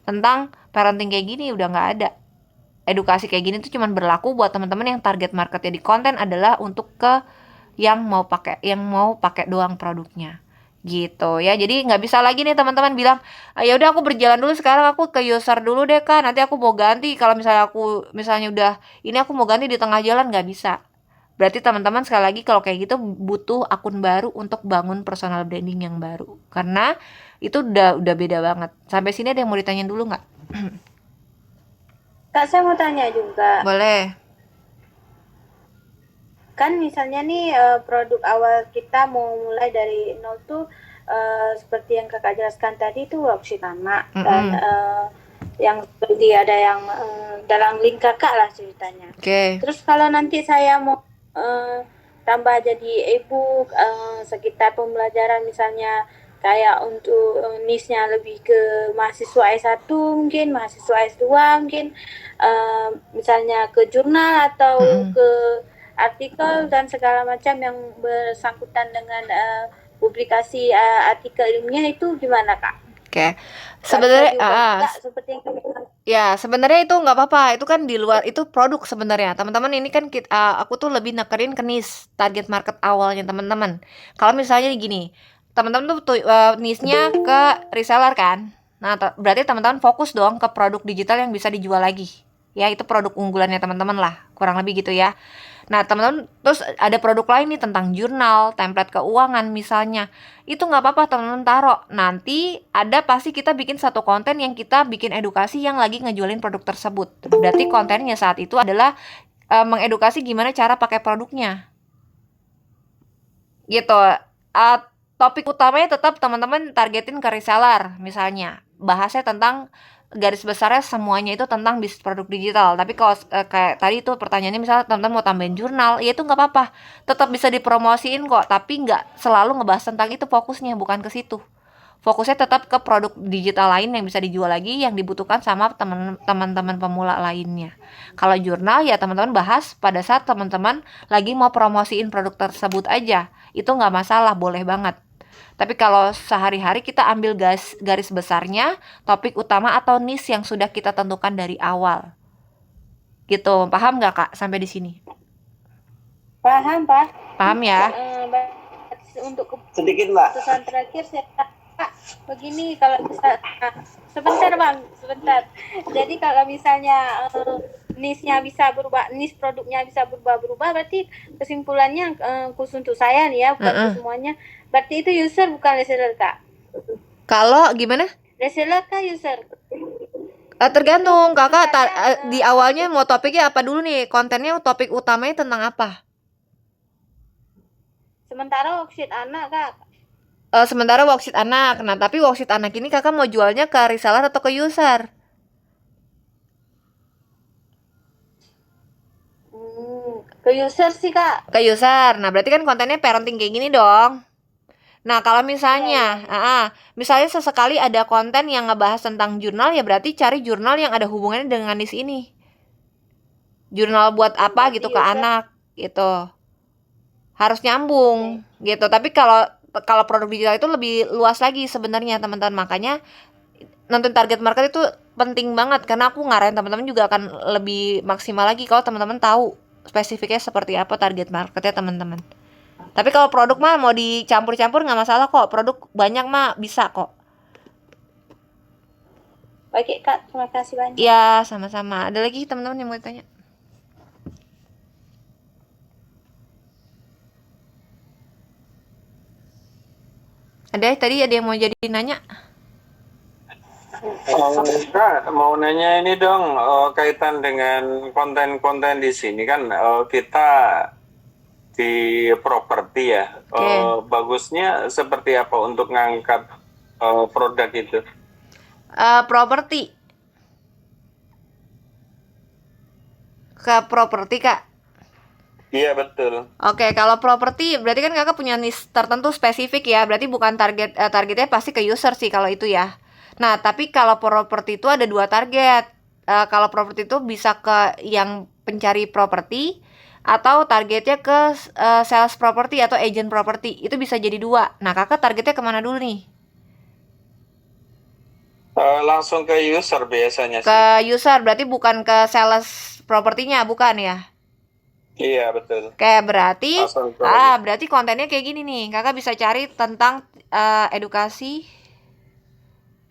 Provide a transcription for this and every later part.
tentang parenting kayak gini udah nggak ada. Edukasi kayak gini tuh cuman berlaku buat teman-teman yang target marketnya di konten adalah untuk ke yang mau pakai doang produknya gitu ya. Jadi nggak bisa lagi nih teman-teman bilang, "Ah, ya udah aku berjalan dulu, sekarang aku ke user dulu deh Kak, nanti aku mau ganti kalau misalnya udah ini aku mau ganti di tengah jalan." Nggak bisa. Berarti teman-teman sekali lagi kalau kayak gitu butuh akun baru untuk bangun personal branding yang baru, karena itu udah beda banget. Sampai sini ada yang mau ditanyain dulu nggak? Kak, saya mau tanya juga. Boleh. Kan misalnya nih produk awal kita mau mulai dari nol tuh seperti yang kakak jelaskan tadi itu worksheet anak dan Mm-mm. yang seperti ada yang dalam link kakak lah ceritanya. Oke. Terus kalau nanti saya mau tambah jadi e-book sekitar pembelajaran misalnya kayak untuk niche-nya lebih ke mahasiswa S1 mungkin, mahasiswa S2 mungkin misalnya ke jurnal atau Mm-mm. ke artikel dan segala macam yang bersangkutan dengan publikasi artikel ilmiah itu gimana kak? Oke. Gak bisa Sebenarnya diubah juga seperti yang kamu bilang. ya, sebenarnya itu nggak apa-apa. Itu kan di luar itu produk sebenarnya. Teman-teman ini kan aku tuh lebih nekerin ke niche target market awalnya teman-teman. Kalau misalnya gini, teman-teman tuh niche-nya ke reseller kan. Nah, berarti teman-teman fokus dong ke produk digital yang bisa dijual lagi. Ya, itu produk unggulannya teman-teman lah, kurang lebih gitu ya. Nah, teman-teman terus ada produk lain nih tentang jurnal, template keuangan misalnya. Itu nggak apa-apa teman-teman taruh. Nanti ada pasti kita bikin satu konten yang kita bikin edukasi yang lagi ngejualin produk tersebut. Berarti kontennya saat itu adalah mengedukasi gimana cara pakai produknya. Gitu. Uh, Topik utamanya tetap teman-teman targetin ke reseller misalnya. Bahasnya tentang garis besarnya semuanya itu tentang bisnis produk digital. Tapi kalau kayak tadi itu pertanyaannya misalnya teman-teman mau tambahin jurnal, ya itu nggak apa-apa. Tetap bisa dipromosiin kok, tapi nggak selalu ngebahas tentang itu, fokusnya bukan ke situ. Fokusnya tetap ke produk digital lain yang bisa dijual lagi yang dibutuhkan sama teman-teman pemula lainnya. Kalau jurnal ya teman-teman bahas pada saat teman-teman lagi mau promosiin produk tersebut aja. Itu nggak masalah, boleh banget. Tapi kalau sehari-hari kita ambil garis besarnya, topik utama atau niche yang sudah kita tentukan dari awal. Gitu, paham nggak Kak sampai di sini? Paham pak. Paham ya? Untuk sedikit mbak keputusan terakhir saya Kak, begini kalau bisa sebentar bang sebentar, jadi kalau misalnya niche-nya bisa berubah, niche produknya bisa berubah-berubah, berarti kesimpulannya khusus untuk saya nih ya, bukan untuk Uh-uh. semuanya, berarti itu user bukan reseller kak? Kalau gimana? Reseller kah user? Itu Tergantung kakak keputusannya di awalnya mau topiknya apa dulu nih, kontennya topik utamanya tentang apa. sementara worksheet anak kak. Sementara worksheet anak, nah tapi worksheet anak ini kakak mau jualnya ke reseller atau ke user? Ke user sih kak. Ke user, nah berarti kan kontennya parenting kayak gini dong. Nah kalau Iya misalnya iya iya. misalnya sesekali ada konten yang ngebahas tentang jurnal, ya berarti cari jurnal yang ada hubungannya dengan niche ini. Jurnal buat apa Berarti gitu ke user. anak gitu, harus Oke. nyambung gitu. Tapi kalau kalau produk digital itu lebih luas lagi sebenarnya teman-teman. Makanya nonton target market itu penting banget, karena aku ngarahin teman-teman juga akan lebih maksimal lagi kalau teman-teman tahu spesifiknya seperti apa target marketnya teman-teman. Tapi kalau produk mah mau dicampur-campur nggak masalah kok, produk banyak mah bisa kok. Oke kak, terima kasih banyak. Ya sama-sama. Ada lagi teman-teman yang mau tanya? Ada tadi ada yang mau jadi nanya? Kak, mau nanya ini dong, kaitan dengan konten-konten di sini kan kita di properti ya. Oke. Bagusnya seperti apa untuk ngangkat produk itu? Properti ke properti kak. Iya betul. Oke, kalau properti berarti kan kakak punya niche tertentu spesifik ya. Berarti bukan targetnya pasti ke user sih kalau itu ya. Nah, tapi kalau properti itu ada dua target. Kalau properti itu bisa ke yang pencari properti atau targetnya ke sales property atau agent property. Itu bisa jadi dua. Nah, kakak targetnya kemana dulu nih? Langsung ke user biasanya sih. Ke user berarti bukan ke sales propertinya, bukan ya? Iya, betul. Kayak berarti, Langsung ke berarti kontennya kayak gini nih. Kakak bisa cari tentang edukasi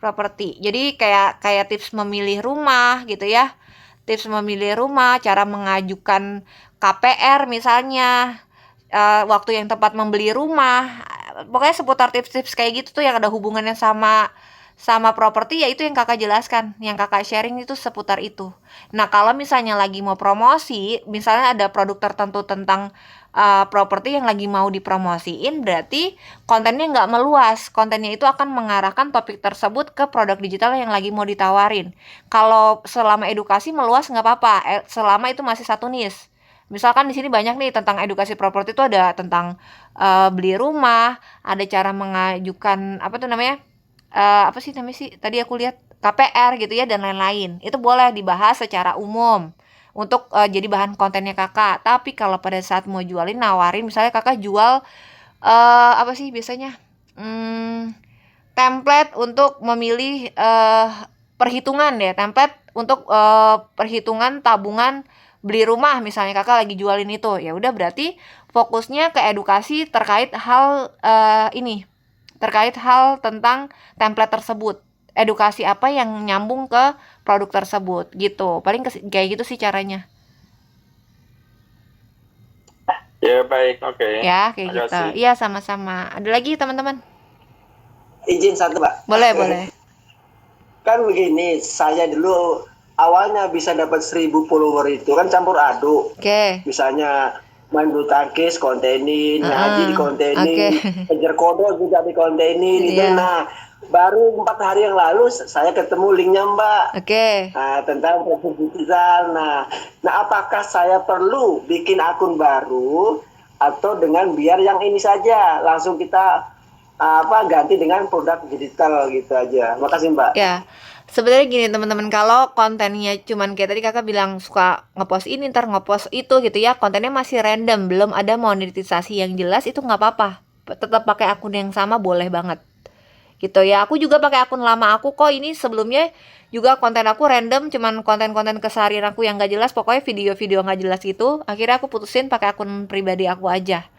properti. Jadi kayak tips memilih rumah gitu ya. Tips memilih rumah, cara mengajukan KPR misalnya, waktu yang tepat membeli rumah. Pokoknya seputar tips-tips kayak gitu tuh yang ada hubungannya sama properti, ya itu yang kakak jelaskan, yang kakak sharing itu seputar itu. Nah kalau misalnya lagi mau promosi, misalnya ada produk tertentu tentang properti yang lagi mau dipromosiin, berarti kontennya nggak meluas, kontennya itu akan mengarahkan topik tersebut ke produk digital yang lagi mau ditawarin. Kalau selama edukasi meluas nggak apa-apa, selama itu masih satu niche. Misalkan di sini banyak nih tentang edukasi properti, itu ada tentang beli rumah, ada cara mengajukan apa tuh namanya, apa sih namanya sih tadi aku lihat, KPR gitu ya, dan lain-lain. Itu boleh dibahas secara umum untuk jadi bahan kontennya kakak. Tapi kalau pada saat mau jualin, nawarin, misalnya kakak jual apa sih biasanya, template untuk memilih perhitungan ya, template untuk perhitungan tabungan beli rumah misalnya, kakak lagi jualin itu, ya udah berarti fokusnya ke edukasi terkait hal ini, terkait hal tentang template tersebut, edukasi apa yang nyambung ke produk tersebut gitu. Paling kayak gitu sih caranya. Ya, baik, oke. Ya kayak gitu. Makasih. Iya sama-sama. Ada lagi teman-teman? Izin satu, Mbak. Boleh. Kan begini, saya dulu awalnya bisa dapat 1.000 follower itu kan campur aduk. Oke. Misalnya main bulu tangkis kontenin, ngaji dikontenin, Oke. kejar kodok juga dikontenin gitu. Iya. Nah, baru 4 hari yang lalu saya ketemu linknya, Mbak. Oke. Nah, tentang produk digital. Nah, apakah saya perlu bikin akun baru atau dengan biar yang ini saja langsung kita ganti dengan produk digital gitu aja. Makasih, Mbak. Ya, sebenarnya gini teman-teman, kalau kontennya cuman kayak tadi kakak bilang suka ngepost ini ntar ngepost itu gitu ya, kontennya masih random, belum ada monetisasi yang jelas, itu nggak apa-apa, tetap pakai akun yang sama boleh banget gitu ya. Aku juga pakai akun lama aku kok, ini sebelumnya juga konten aku random, cuman konten-konten keseharian aku yang nggak jelas, pokoknya video-video nggak jelas gitu. Akhirnya aku putusin pakai akun pribadi aku aja.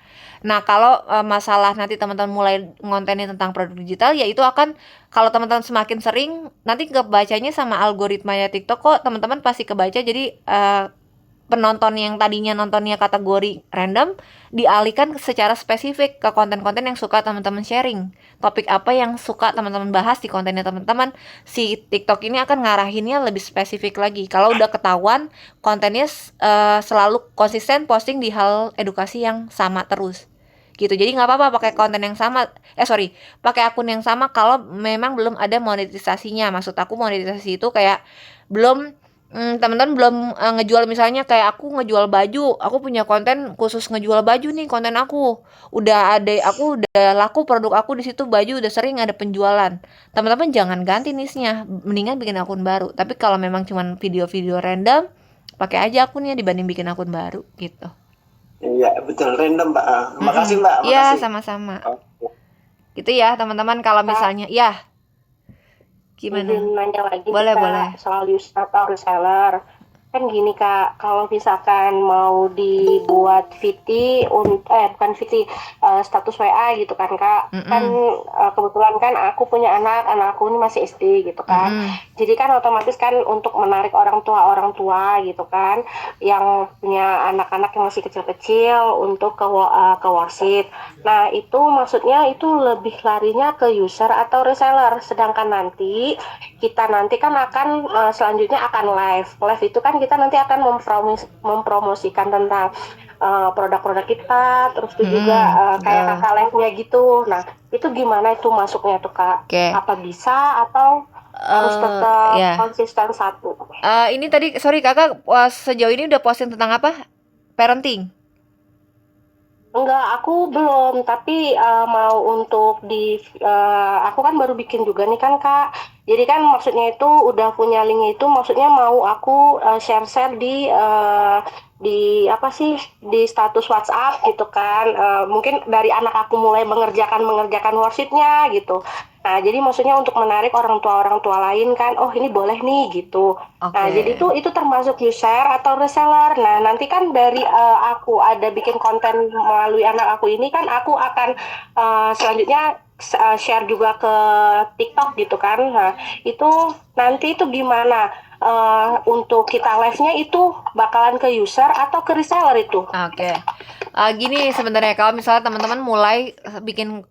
Nah, kalau masalah nanti teman-teman mulai ngontenin tentang produk digital, ya itu akan, kalau teman-teman semakin sering, nanti kebacanya sama algoritmanya TikTok kok, teman-teman pasti kebaca. Jadi penonton yang tadinya nontonnya kategori random dialihkan secara spesifik ke konten-konten yang suka teman-teman sharing. Topik apa yang suka teman-teman bahas di kontennya teman-teman, si TikTok ini akan ngarahinnya lebih spesifik lagi. Kalau udah ketahuan kontennya selalu konsisten posting di hal edukasi yang sama terus gitu. Jadi nggak apa-apa pakai konten yang sama, pakai akun yang sama kalau memang belum ada monetisasinya. Maksud aku monetisasi itu kayak belum, teman-teman belum ngejual, misalnya kayak aku ngejual baju, aku punya konten khusus ngejual baju nih, konten aku udah laku produk aku di situ, baju udah sering ada penjualan, teman-teman jangan ganti niche-nya, mendingan bikin akun baru. Tapi kalau memang cuman video-video random, pakai aja akunnya dibanding bikin akun baru gitu. Iya, betul, random, Mbak. Makasih, Mbak. Iya, Makasih. sama-sama. Gitu ya, teman-teman, kalau misalnya ya gimana? Izin nanya lagi Boleh. soal user atau reseller. Kan gini Kak, kalau misalkan mau dibuat VT, bukan VT, status WA gitu kan Kak, kan kebetulan kan aku punya anak aku ini masih SD gitu kan, jadi kan otomatis kan untuk menarik orang tua gitu kan, yang punya anak-anak yang masih kecil-kecil untuk ke worship. Nah itu maksudnya itu lebih larinya ke user atau reseller, sedangkan nanti kita kan akan selanjutnya akan live itu kan kita nanti akan mempromosikan tentang produk-produk kita, terus itu juga kayak kakak live-nya gitu. Nah itu gimana itu masuknya tuh Kak? Apa bisa atau harus tetap konsisten satu? Ini tadi kakak sejauh ini udah posting tentang apa? Parenting? Enggak, aku belum, tapi mau untuk aku kan baru bikin juga nih kan Kak. Jadi kan maksudnya itu udah punya link itu, maksudnya mau aku share di apa sih, di status WhatsApp gitu kan. Mungkin dari anak aku mulai mengerjakan worksheet-nya gitu. Nah, jadi maksudnya untuk menarik orang tua lain kan, oh ini boleh nih gitu. Nah, Oke. jadi itu termasuk user atau reseller. Nah, nanti kan dari aku ada bikin konten melalui anak aku ini kan, aku akan selanjutnya share juga ke TikTok gitu kan. Nah, itu nanti itu gimana? Untuk kita live-nya itu bakalan ke user atau ke reseller itu? Oke. Gini sebenarnya kalau misalnya teman-teman mulai bikin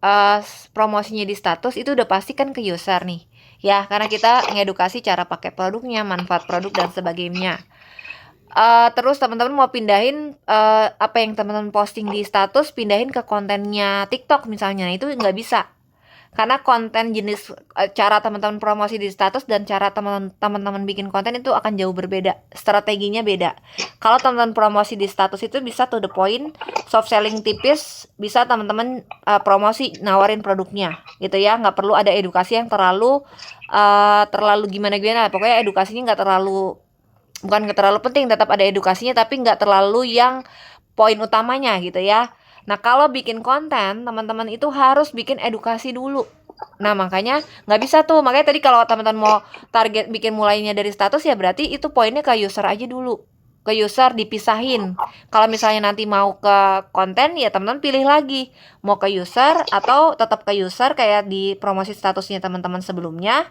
promosinya di status itu udah pasti kan ke user nih. Ya, karena kita ngedukasi cara pakai produknya, manfaat produk dan sebagainya. Terus teman-teman mau pindahin apa yang teman-teman posting di status pindahin ke kontennya TikTok misalnya. Itu nggak bisa. Karena konten jenis cara teman-teman promosi di status dan cara teman-teman bikin konten itu akan jauh berbeda. Strateginya beda. Kalau teman-teman promosi di status itu bisa to the point, soft selling tipis, bisa teman-teman promosi nawarin produknya gitu ya. Nggak perlu ada edukasi yang terlalu gimana-gimana. Pokoknya edukasinya nggak terlalu penting, tetap ada edukasinya tapi nggak terlalu yang poin utamanya gitu ya. Nah, kalau bikin konten, teman-teman itu harus bikin edukasi dulu. Nah, makanya nggak bisa tuh. Makanya tadi kalau teman-teman mau target bikin mulainya dari status ya berarti itu poinnya ke user aja dulu. Ke user dipisahin. Kalau misalnya nanti mau ke konten ya teman-teman pilih lagi. Mau ke user atau tetap ke user kayak di promosi statusnya teman-teman sebelumnya.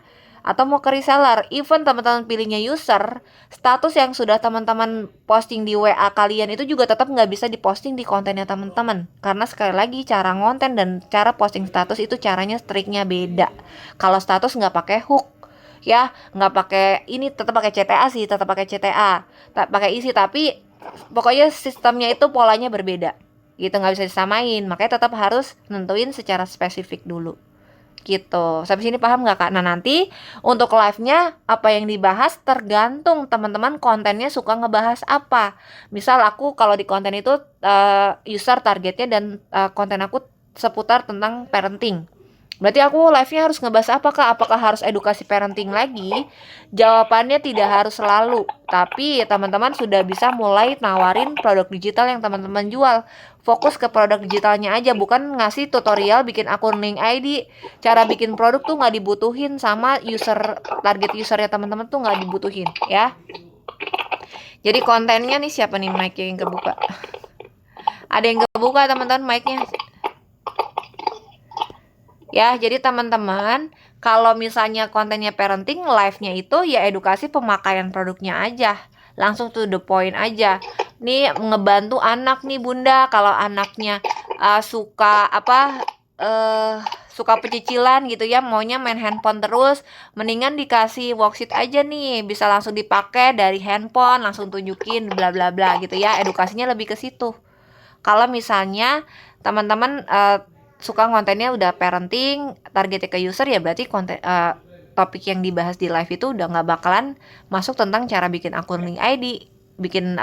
Atau mau ke reseller. Even teman-teman pilihnya user, status yang sudah teman-teman posting di WA kalian itu juga tetap nggak bisa diposting di kontennya teman-teman. Karena sekali lagi cara ngonten dan cara posting status itu caranya striknya beda. Kalau status nggak pakai hook, ya nggak pakai ini, tetap pakai CTA sih, tetap pakai CTA, tak pakai isi, tapi pokoknya sistemnya itu polanya berbeda. Gitu nggak bisa disamain. Makanya tetap harus nentuin secara spesifik dulu. Gitu. Sampai sini paham nggak Kak? Nah nanti untuk live-nya apa yang dibahas tergantung teman-teman kontennya suka ngebahas apa. Misal aku kalau di konten itu user targetnya dan konten aku seputar tentang parenting. Berarti aku live-nya harus ngebahas apa Kak? Apakah harus edukasi parenting lagi? Jawabannya tidak harus selalu. Tapi teman-teman sudah bisa mulai nawarin produk digital yang teman-teman jual. Fokus ke produk digitalnya aja, bukan ngasih tutorial bikin akun link ID. Cara bikin produk tuh nggak dibutuhin sama target usernya teman-teman tuh nggak dibutuhin ya. Jadi kontennya nih siapa nih mic-nya yang kebuka? Ada yang kebuka teman-teman mic-nya? Ya, jadi teman-teman, kalau misalnya kontennya parenting, live-nya itu ya edukasi pemakaian produknya aja. Langsung to the point aja. Nih ngebantu anak nih Bunda, kalau anaknya suka suka pecicilan gitu ya, maunya main handphone terus, mendingan dikasih worksheet aja nih, bisa langsung dipakai dari handphone, langsung tunjukin bla bla bla gitu ya. Edukasinya lebih ke situ. Kalau misalnya teman-teman suka kontennya udah parenting, targetnya ke user ya berarti konten topik yang dibahas di live itu udah nggak bakalan masuk tentang cara bikin akun link ID, bikin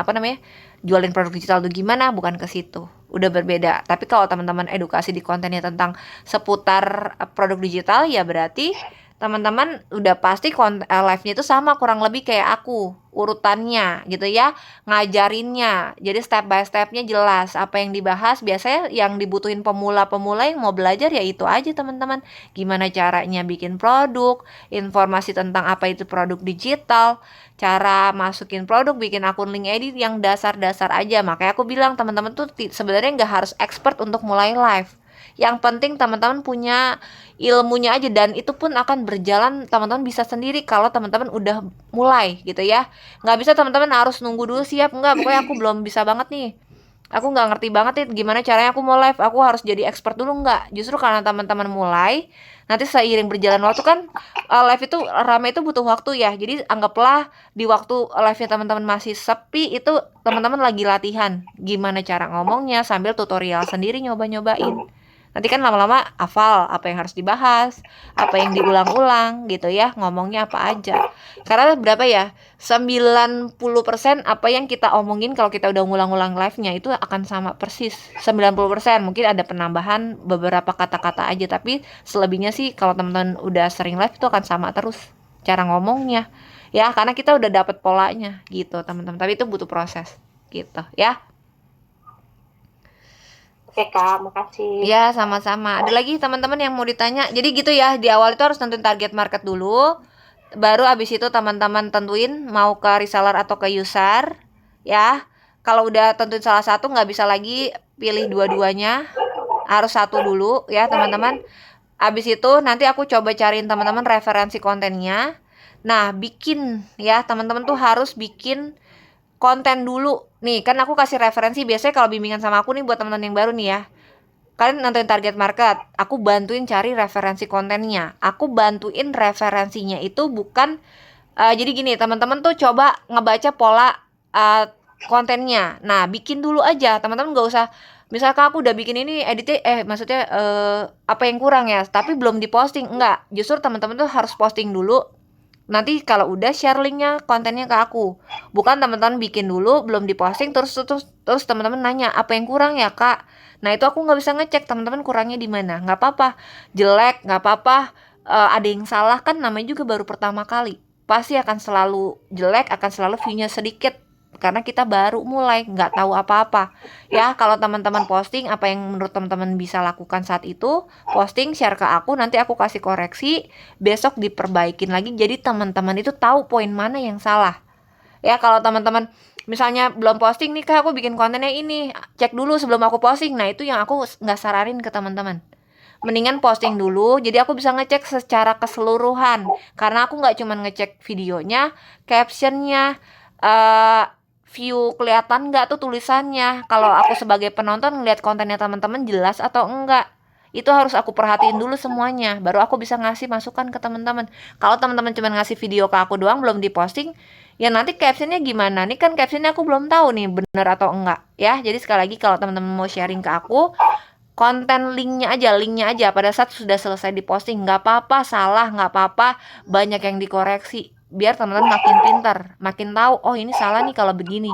jualin produk digital tuh gimana, bukan ke situ. Udah berbeda. Tapi kalau teman-teman edukasi di kontennya tentang seputar produk digital ya berarti teman-teman udah pasti live-nya itu sama kurang lebih kayak aku urutannya gitu ya, ngajarinnya. Jadi step by stepnya jelas apa yang dibahas. Biasanya yang dibutuhin pemula-pemula yang mau belajar ya itu aja teman-teman. Gimana caranya bikin produk, informasi tentang apa itu produk digital, cara masukin produk, bikin akun link edit yang dasar-dasar aja. Makanya aku bilang teman-teman tuh sebenarnya nggak harus expert untuk mulai live. Yang penting teman-teman punya ilmunya aja, dan itu pun akan berjalan, teman-teman bisa sendiri kalau teman-teman udah mulai gitu ya. Nggak bisa teman-teman harus nunggu dulu siap, nggak, pokoknya aku belum bisa banget nih, aku nggak ngerti banget nih gimana caranya aku mau live, aku harus jadi expert dulu, nggak. Justru karena teman-teman mulai, nanti seiring berjalan waktu kan live itu rame itu butuh waktu ya. Jadi anggaplah di waktu live-nya teman-teman masih sepi itu teman-teman lagi latihan gimana cara ngomongnya sambil tutorial sendiri, nyoba-nyobain. Nanti kan lama-lama hafal apa yang harus dibahas, apa yang diulang-ulang gitu ya, ngomongnya apa aja. Karena berapa ya, 90% apa yang kita omongin kalau kita udah ngulang-ulang live-nya itu akan sama persis. 90%, mungkin ada penambahan beberapa kata-kata aja, tapi selebihnya sih kalau teman-teman udah sering live itu akan sama terus cara ngomongnya. Ya, karena kita udah dapet polanya gitu, teman-teman. Tapi itu butuh proses gitu ya. Oke Kak, makasih. Ya, sama-sama. Ada lagi teman-teman yang mau ditanya? Jadi gitu ya, di awal itu harus tentuin target market dulu. Baru abis itu teman-teman tentuin mau ke reseller atau ke user. Ya, kalau udah tentuin salah satu nggak bisa lagi pilih dua-duanya. Harus satu dulu ya teman-teman. Abis itu nanti aku coba cariin teman-teman referensi kontennya. Nah, bikin ya teman-teman tuh harus bikin konten dulu. Nih, kan aku kasih referensi biasanya kalau bimbingan sama aku nih buat teman-teman yang baru nih ya. Kalian nentuin target market, aku bantuin cari referensi kontennya. Aku bantuin referensinya itu bukan jadi gini, teman-teman tuh coba ngebaca pola kontennya. Nah, bikin dulu aja. Teman-teman nggak usah misalkan aku udah bikin ini editnya maksudnya apa yang kurang ya, tapi belum diposting. Enggak, justru teman-teman tuh harus posting dulu. Nanti kalau udah share linknya kontennya ke aku. Bukan teman-teman bikin dulu belum diposting terus teman-teman nanya apa yang kurang ya kak. Nah itu aku nggak bisa ngecek teman-teman kurangnya di mana. Nggak apa-apa jelek, nggak apa-apa ada yang salah, kan namanya juga baru pertama kali. Pasti akan selalu jelek, akan selalu view-nya sedikit karena kita baru mulai, nggak tahu apa-apa. Ya kalau teman-teman posting apa yang menurut teman-teman bisa lakukan saat itu, posting share ke aku, nanti aku kasih koreksi, besok diperbaikin lagi. Jadi teman-teman itu tahu poin mana yang salah. Ya kalau teman-teman misalnya belum posting nih kak, aku bikin kontennya ini, cek dulu sebelum aku posting. Nah itu yang aku nggak saranin ke teman-teman. Mendingan posting dulu, jadi aku bisa ngecek secara keseluruhan. Karena aku nggak cuma ngecek videonya, captionnya, view kelihatan nggak tuh tulisannya. Kalau aku sebagai penonton ngeliat kontennya teman-teman jelas atau enggak, itu harus aku perhatiin dulu semuanya. Baru aku bisa ngasih masukan ke teman-teman. Kalau teman-teman cuma ngasih video ke aku doang belum diposting, ya nanti captionnya gimana? Nih kan captionnya aku belum tahu nih bener atau enggak ya. Jadi sekali lagi kalau teman-teman mau sharing ke aku, konten linknya aja pada saat sudah selesai diposting. Nggak apa-apa salah, nggak apa-apa banyak yang dikoreksi, biar teman-teman makin pintar, makin tahu oh ini salah nih kalau begini,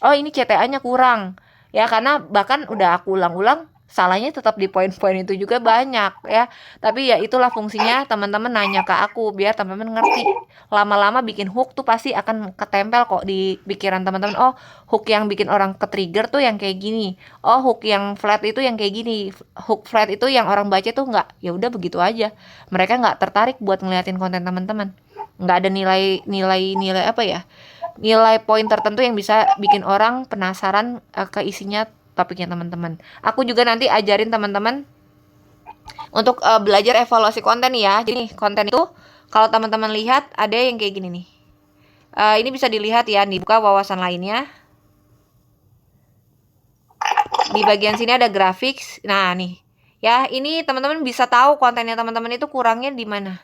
oh ini CTA-nya kurang ya, karena bahkan udah aku ulang-ulang salahnya tetap di poin-poin itu juga banyak ya. Tapi ya itulah fungsinya teman-teman nanya ke aku biar teman-teman ngerti. Lama-lama bikin hook tuh pasti akan ketempel kok di pikiran teman-teman. Oh hook yang bikin orang ke-trigger tuh yang kayak gini, oh hook yang flat itu yang kayak gini, hook flat itu yang orang baca tuh nggak, ya udah begitu aja, mereka nggak tertarik buat ngeliatin konten teman-teman. Nggak ada nilai apa ya, nilai poin tertentu yang bisa bikin orang penasaran ke isinya topiknya teman-teman. Aku juga nanti ajarin teman-teman untuk belajar evaluasi konten ya. Jadi nih, konten itu kalau teman-teman lihat ada yang kayak gini nih. Ini bisa dilihat ya, dibuka wawasan lainnya. Di bagian sini ada grafik. Nah, nih. Ya, ini teman-teman bisa tahu kontennya teman-teman itu kurangnya di mana.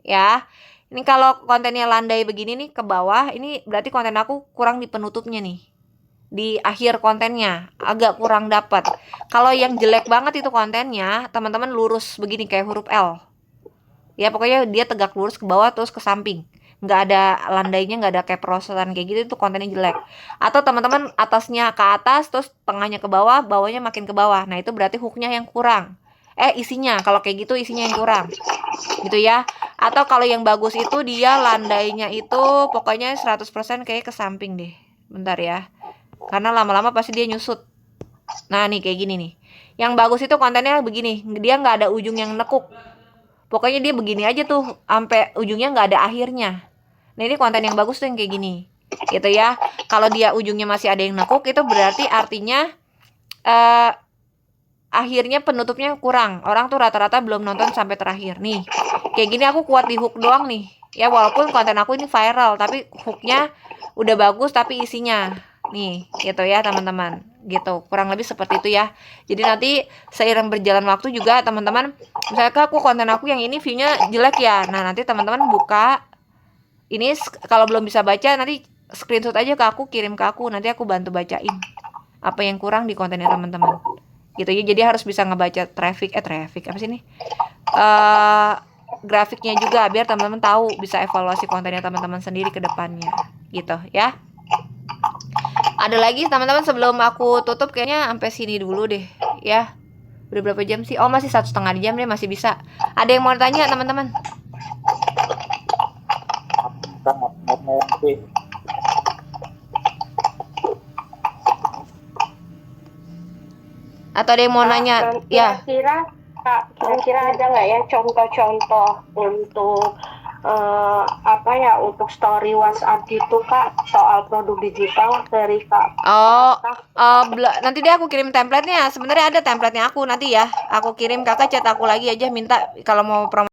Ya. Ini kalau kontennya landai begini nih ke bawah, ini berarti konten aku kurang di penutupnya nih. Di akhir kontennya agak kurang dapat. Kalau yang jelek banget itu kontennya, teman-teman lurus begini kayak huruf L. Ya pokoknya dia tegak lurus ke bawah terus ke samping. Nggak ada landainya, nggak ada kayak perosotan kayak gitu, itu kontennya jelek. Atau teman-teman atasnya ke atas terus tengahnya ke bawah, bawahnya makin ke bawah. Nah itu berarti hooknya yang kurang. Isinya, kalau kayak gitu isinya yang kurang. Gitu ya. Atau kalau yang bagus itu dia landainya itu pokoknya 100% kayak ke samping deh. Bentar ya. Karena lama-lama pasti dia nyusut. Nah nih kayak gini nih. Yang bagus itu kontennya begini, dia nggak ada ujung yang nekuk. Pokoknya dia begini aja tuh, sampai ujungnya nggak ada akhirnya. Nah ini konten yang bagus tuh yang kayak gini, gitu ya. Kalau dia ujungnya masih ada yang nekuk, itu berarti artinya akhirnya penutupnya kurang. Orang tuh rata-rata belum nonton sampai terakhir. Nih, kayak gini aku kuat di hook doang nih. Ya walaupun konten aku ini viral, tapi hooknya udah bagus tapi isinya nih gitu ya teman-teman, gitu kurang lebih seperti itu ya. Jadi nanti seiring berjalan waktu juga teman-teman, misalnya aku konten aku yang ini view-nya jelek ya, nah nanti teman-teman buka ini, kalau belum bisa baca nanti screenshot aja ke aku, kirim ke aku, nanti aku bantu bacain apa yang kurang di kontennya teman-teman gitu ya. Jadi harus bisa ngebaca traffic apa sih nih, grafiknya juga biar teman-teman tahu, bisa evaluasi kontennya teman-teman sendiri ke depannya gitu ya. Ada lagi teman-teman sebelum aku tutup, kayaknya sampai sini dulu deh ya. Udah berapa jam sih? Oh masih 1,5 jam deh, masih bisa. Ada yang mau tanya teman-teman? Atau ada yang mau nanya? Ya. Kira-kira Kak, kira-kira ada nggak ya contoh-contoh untuk apa ya, untuk story WhatsApp gitu Kak, soal produk digital dari Kak? Oh, nanti deh aku kirim template-nya. Sebenarnya ada template-nya aku nanti ya. Aku kirim, Kakak chat aku lagi aja minta kalau mau promo.